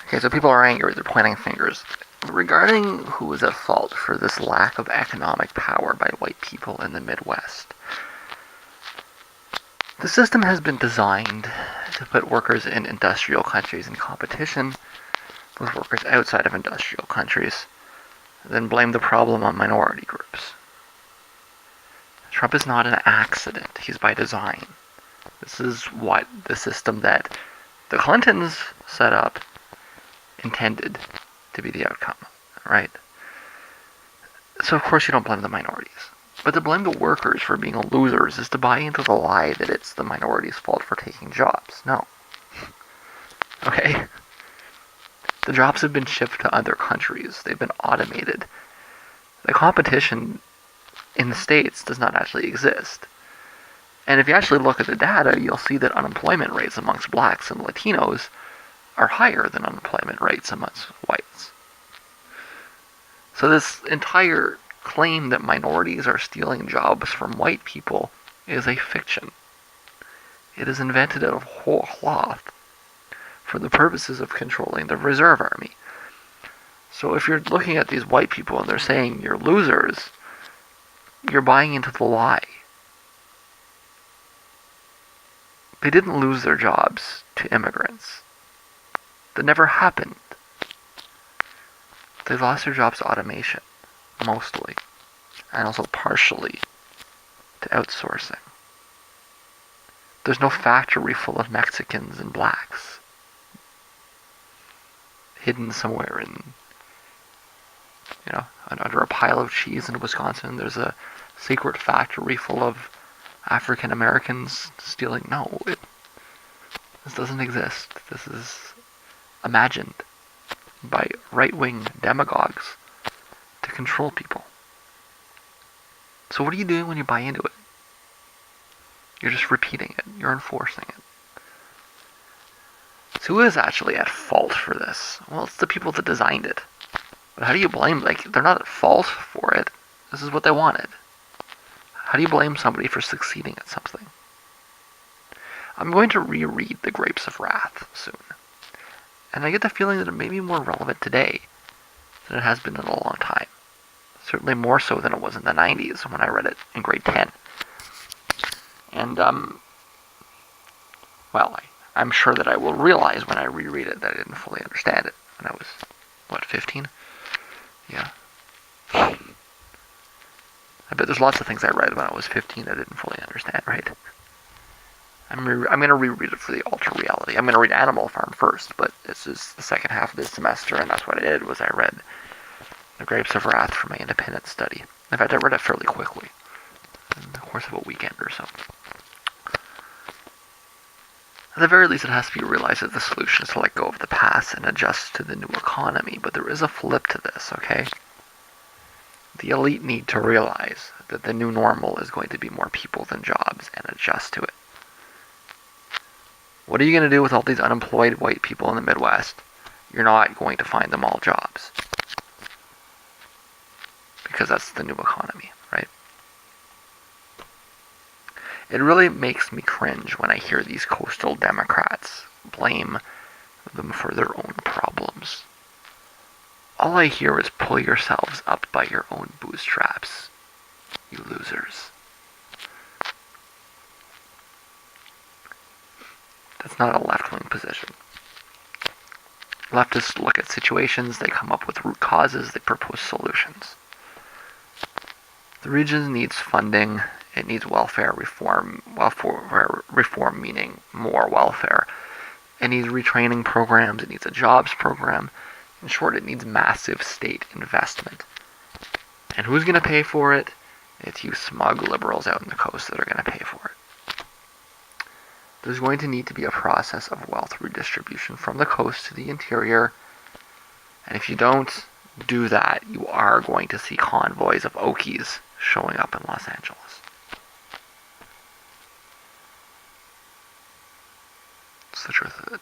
Okay, so people are angry, they're pointing fingers. Regarding who is at fault for this lack of economic power by white people in the Midwest, the system has been designed to put workers in industrial countries in competition with workers outside of industrial countries, then blame the problem on minority groups. Trump is not an accident, he's by design. This is what the system that the Clintons set up intended to be the outcome, right? So of course you don't blame the minorities. But to blame the workers for being losers is to buy into the lie that it's the minorities' fault for taking jobs. No. Okay? The jobs have been shipped to other countries. They've been automated. The competition in the States does not actually exist. And if you actually look at the data, you'll see that unemployment rates amongst blacks and Latinos are higher than unemployment rates amongst whites. So this entire claim that minorities are stealing jobs from white people is a fiction. It is invented out of whole cloth for the purposes of controlling the reserve army. So if you're looking at these white people and they're saying you're losers, you're buying into the lie. They didn't lose their jobs to immigrants. That never happened. They lost their jobs to automation, mostly, and also partially to outsourcing. There's no factory full of Mexicans and blacks hidden somewhere in, under a pile of cheese in Wisconsin. There's a secret factory full of African Americans stealing. No, this doesn't exist. This is imagined by right-wing demagogues to control people. So what are you doing when you buy into it? You're just repeating it. You're enforcing it. So who is actually at fault for this? Well, it's the people that designed it. But how do you blame, they're not at fault for it. This is what they wanted. How do you blame somebody for succeeding at something? I'm going to reread The Grapes of Wrath soon. And I get the feeling that it may be more relevant today than it has been in a long time. Certainly more so than it was in the 90s when I read it in grade 10. And, I'm sure that I will realize when I reread it that I didn't fully understand it when I was, 15? Yeah. I bet there's lots of things I read when I was 15 I didn't fully understand, right? I'm going to reread it for the ultra reality. I'm going to read Animal Farm first, but this is the second half of this semester, and that's what I did, was I read The Grapes of Wrath for my independent study. In fact, I read it fairly quickly, in the course of a weekend or so. At the very least, it has to be realized that the solution is to let go of the past and adjust to the new economy, but there is a flip to this, okay? The elite need to realize that the new normal is going to be more people than jobs and adjust to it. What are you going to do with all these unemployed white people in the Midwest? You're not going to find them all jobs. Because that's the new economy, right? It really makes me cringe when I hear these coastal Democrats blame them for their own problems. All I hear is pull yourselves up by your own bootstraps, you losers. That's not a left-wing position. Leftists look at situations, they come up with root causes, they propose solutions. The region needs funding, it needs welfare reform. Welfare reform meaning more welfare. It needs retraining programs, it needs a jobs program. In short, it needs massive state investment. And who's going to pay for it? It's you smug liberals out on the coast that are going to pay for it. There's going to need to be a process of wealth redistribution from the coast to the interior. And if you don't do that, you are going to see convoys of Okies showing up in Los Angeles. It's the truth of it.